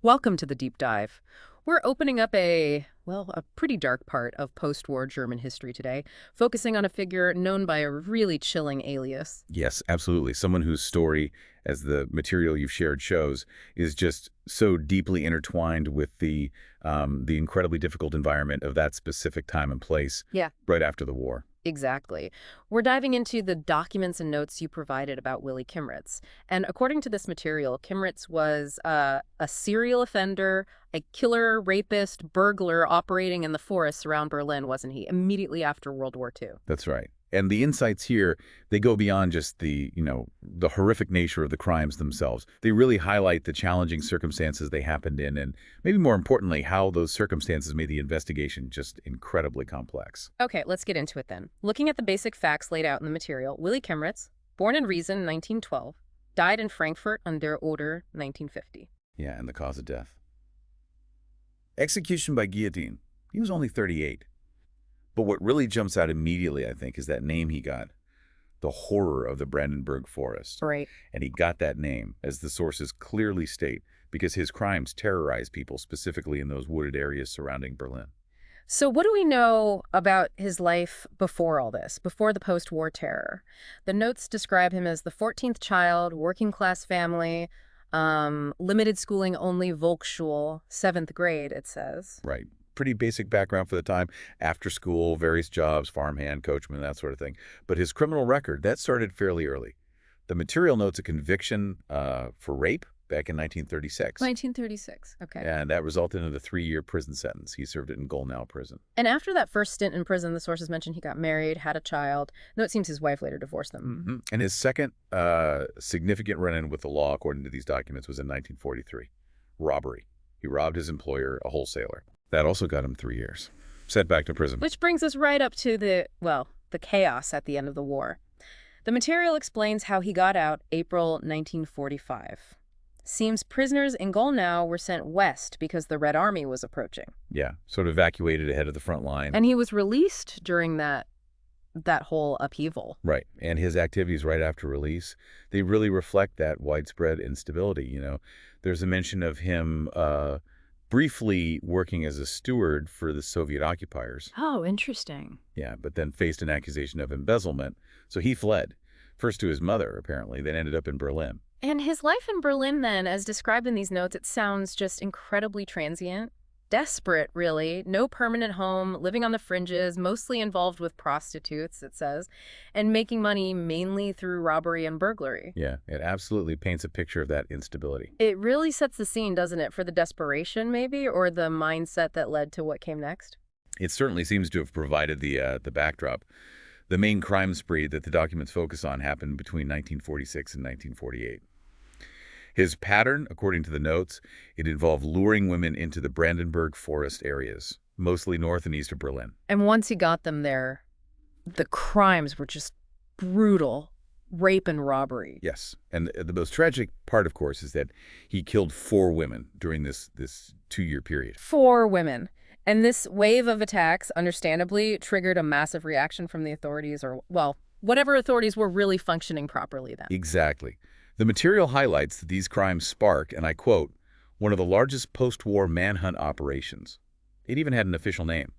Welcome to the deep dive. We're opening up a pretty dark part of post-war German history today, focusing on a figure known by a really chilling alias. Yes, absolutely. Someone whose story, as the material you've shared shows, is just so deeply intertwined with the incredibly difficult environment of that specific time and place Yeah, right after the war. exactly. We're diving into the documents and notes you provided about Willi Kimmritz. And according to this material, Kimmritz was a serial offender, a killer, rapist, burglar operating in the forests around Berlin, wasn't he? Immediately after World War II. That's right. And the insights here, they go beyond just the horrific nature of the crimes themselves. They really highlight the challenging circumstances they happened in, and maybe more importantly, how those circumstances made the investigation just incredibly complex. Okay, let's get into it then. Looking at the basic facts laid out in the material, Willi Kimmritz, born in Riesen 1912, died in Frankfurt an der Oder 1950. Yeah, and the cause of death. Execution by guillotine. He was only 38. But what really jumps out immediately, I think, is that name he got. The horror of the Brandenburg Forest. Right. And he got that name, as the sources clearly state, because his crimes terrorized people, specifically in those wooded areas surrounding Berlin. So what do we know about his life before all this, before the post-war terror? The notes describe him as the 14th child, working-class family, limited schooling only, Volksschule, 7th grade, it says. Right. Pretty basic background for the time. After school, various jobs, farmhand, coachman, that sort of thing. But his criminal record, that started fairly early. The material notes a conviction for rape back in 1936. 1936, okay. And that resulted in a 3-year prison sentence. He served it in Golnow prison. And after that first stint in prison, the sources mentioned he got married, had a child. No, it seems his wife later divorced them. And his second significant run-in with the law, according to these documents, was in 1943. Robbery. He robbed his employer, a wholesaler. That also got him 3 years. Sent back to prison. Which brings us right up to the chaos at the end of the war. The material explains how he got out April 1945. Seems prisoners in Golnow were sent west because the Red Army was approaching. Yeah, sort of evacuated ahead of the front line. And he was released during that whole upheaval. Right. And his activities right after release, they really reflect that widespread instability. There's a mention of him briefly working as a steward for the Soviet occupiers. Oh, interesting. Yeah, but then faced an accusation of embezzlement. So he fled, first to his mother, apparently, then ended up in Berlin. And his life in Berlin then, as described in these notes, it sounds just incredibly transient. Desperate, really. No permanent home, living on the fringes, mostly involved with prostitutes, it says, and making money mainly through robbery and burglary. Yeah, it absolutely paints a picture of that instability. It really sets the scene, doesn't it, for the desperation, maybe, or the mindset that led to what came next? It certainly seems to have provided the backdrop. The main crime spree that the documents focus on happened between 1946 and 1948. His pattern, according to the notes, it involved luring women into the Brandenburg Forest areas, mostly north and east of Berlin. And once he got them there, the crimes were just brutal. Rape and robbery. Yes. And the most tragic part, of course, is that he killed 4 women during this 2-year period. 4 women. And this wave of attacks, understandably, triggered a massive reaction from the authorities, or, well, whatever authorities were really functioning properly then. Exactly. The material highlights that these crimes spark, and I quote, one of the largest post-war manhunt operations. It even had an official name,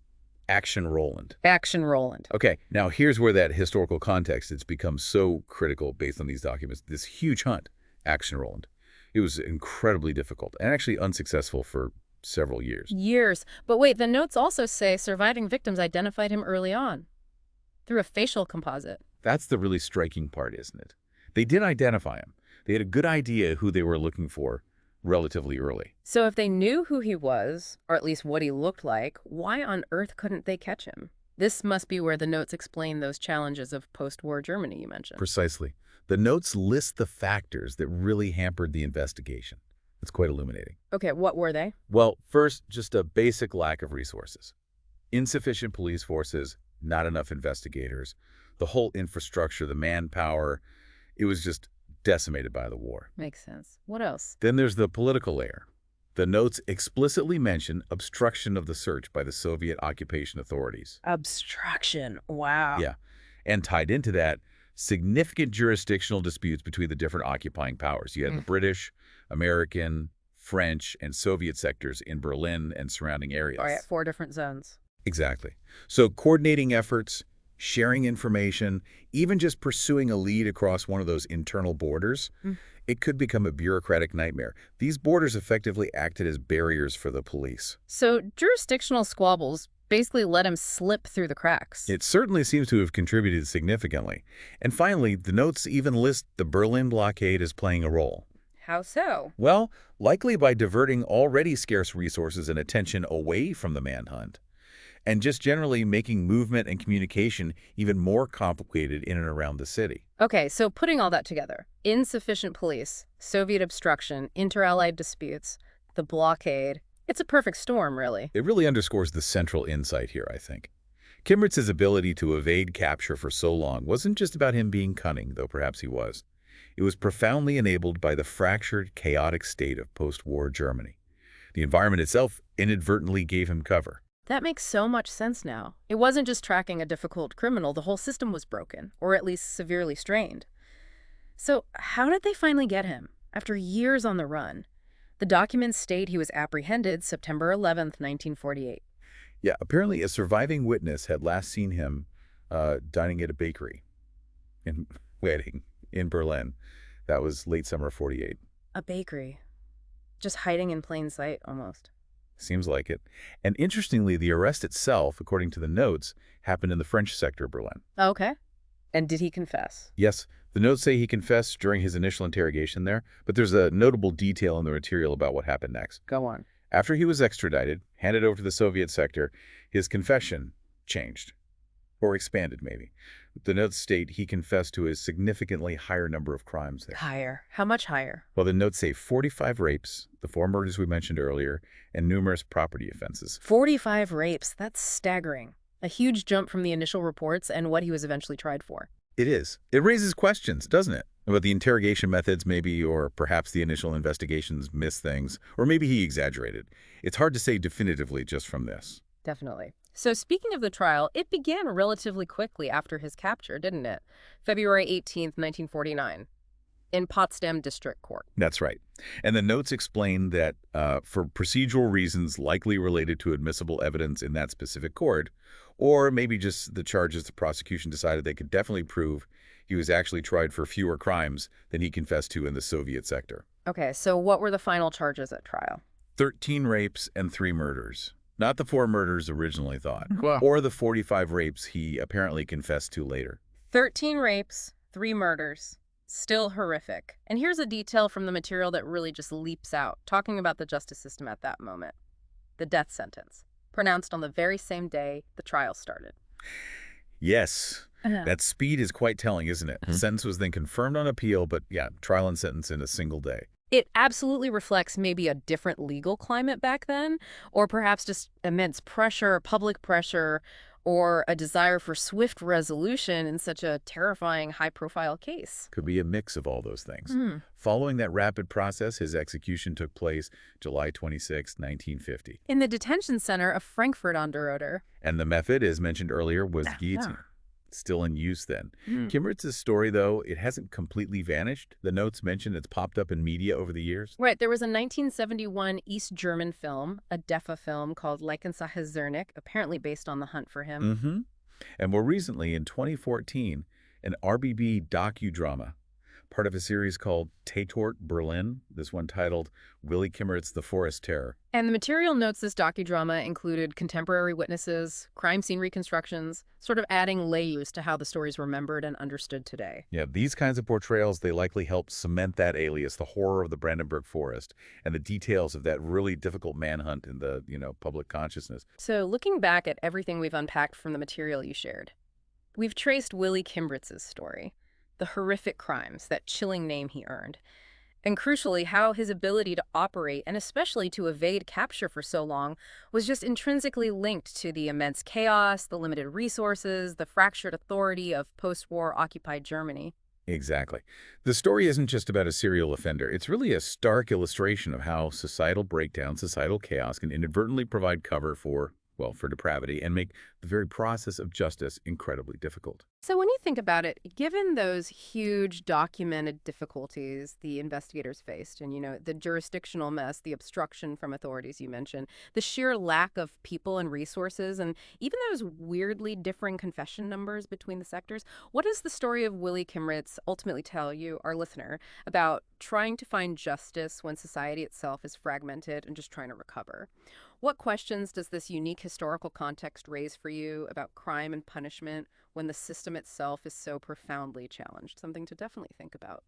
Action Roland. Action Roland. Okay, now here's where that historical context has become so critical based on these documents. This huge hunt, Action Roland, it was incredibly difficult and actually unsuccessful for several years. Years. But wait, the notes also say surviving victims identified him early on through a facial composite. That's the really striking part, isn't it? They did identify him. They had a good idea who they were looking for relatively early. So if they knew who he was, or at least what he looked like, why on earth couldn't they catch him? This must be where the notes explain those challenges of post-war Germany you mentioned. Precisely. The notes list the factors that really hampered the investigation. It's quite illuminating. Okay, what were they? Well, first, just a basic lack of resources. Insufficient police forces, not enough investigators, the whole infrastructure, the manpower, it was just decimated by the war. Makes sense. What else? Then there's the political layer. The notes explicitly mention obstruction of the search by the Soviet occupation authorities. Obstruction. Wow. Yeah. And tied into that, significant jurisdictional disputes between the different occupying powers. You had the British, American, French, and Soviet sectors in Berlin and surrounding All right, areas. 4 different zones. Exactly. So coordinating efforts, sharing information, even just pursuing a lead across one of those internal borders, it could become a bureaucratic nightmare. These borders effectively acted as barriers for the police. So jurisdictional squabbles basically let him slip through the cracks. It certainly seems to have contributed significantly. And finally, the notes even list the Berlin blockade as playing a role. How so? Well, likely by diverting already scarce resources and attention away from the manhunt, and just generally making movement and communication even more complicated in and around the city. Okay, so putting all that together, insufficient police, Soviet obstruction, inter-allied disputes, the blockade, it's a perfect storm, really. It really underscores the central insight here, I think. Kimmritz's ability to evade capture for so long wasn't just about him being cunning, though perhaps he was. It was profoundly enabled by the fractured, chaotic state of post-war Germany. The environment itself inadvertently gave him cover. That makes so much sense now. It wasn't just tracking a difficult criminal, the whole system was broken, or at least severely strained. So how did they finally get him, after years on the run? The documents state he was apprehended September 11th, 1948. Yeah, apparently a surviving witness had last seen him dining at a bakery in wedding in Berlin. That was late summer 48. A bakery. Just hiding in plain sight, almost. Seems like it. And interestingly, the arrest itself, according to the notes, happened in the French sector of Berlin. Okay. And did he confess? Yes, the notes say he confessed during his initial interrogation there, but there's a notable detail in the material about what happened next. Go on. After he was extradited, handed over to the Soviet sector, his confession changed. Or expanded, maybe. The notes state he confessed to a significantly higher number of crimes there. Higher. How much higher? Well, the notes say 45 rapes, the 4 murders we mentioned earlier, and numerous property offenses. 45 rapes. That's staggering. A huge jump from the initial reports and what he was eventually tried for. It is. It raises questions, doesn't it? About the interrogation methods, maybe, or perhaps the initial investigations missed things, or maybe he exaggerated. It's hard to say definitively just from this. Definitely. So speaking of the trial, it began relatively quickly after his capture, didn't it? February 18th, 1949, in Potsdam District Court. That's right. And the notes explain that for procedural reasons likely related to admissible evidence in that specific court, or maybe just the charges the prosecution decided they could definitely prove he was actually tried for fewer crimes than he confessed to in the Soviet sector. Okay, so what were the final charges at trial? 13 rapes and 3 murders. Not the 4 murders originally thought, Wow. or the 45 rapes he apparently confessed to later. 13 rapes, 3 murders. Still horrific. And here's a detail from the material that really just leaps out, talking about the justice system at that moment. The death sentence, pronounced on the very same day the trial started. Yes, that speed is quite telling, isn't it? The sentence was then confirmed on appeal, but yeah, trial and sentence in a single day. It absolutely reflects maybe a different legal climate back then, or perhaps just immense pressure, public pressure, or a desire for swift resolution in such a terrifying, high-profile case. Could be a mix of all those things. Following that rapid process, his execution took place July 26, 1950. In the detention center of Frankfurt on der Oder. And the method, as mentioned earlier, was guillotine. Still in use then. Kimmritz's story, though, it hasn't completely vanished. The notes mention it's popped up in media over the years. Right. There was a 1971 East German film, a DEFA film called Leichensache Zernick, apparently based on the hunt for him. And more recently, in 2014, an RBB docudrama, part of a series called Tatort Berlin, this one titled Willi Kimmritz, The Forest Terror. And the material notes this docudrama included contemporary witnesses, crime scene reconstructions, sort of adding layers to how the story's remembered and understood today. Yeah, these kinds of portrayals, they likely help cement that alias, the horror of the Brandenburg Forest, and the details of that really difficult manhunt in the, public consciousness. So looking back at everything we've unpacked from the material you shared, we've traced Willi Kimmritz's story, the horrific crimes, that chilling name he earned, and crucially, how his ability to operate and especially to evade capture for so long was just intrinsically linked to the immense chaos, the limited resources, the fractured authority of post-war occupied Germany. Exactly. The story isn't just about a serial offender. It's really a stark illustration of how societal breakdown, societal chaos can inadvertently provide cover for depravity and make the very process of justice incredibly difficult. So when you think about it, given those huge documented difficulties the investigators faced and, the jurisdictional mess, the obstruction from authorities you mentioned, the sheer lack of people and resources, and even those weirdly differing confession numbers between the sectors, what does the story of Willi Kimmritz ultimately tell you, our listener, about trying to find justice when society itself is fragmented and just trying to recover? What questions does this unique historical context raise for you about crime and punishment when the system itself is so profoundly challenged? Something to definitely think about.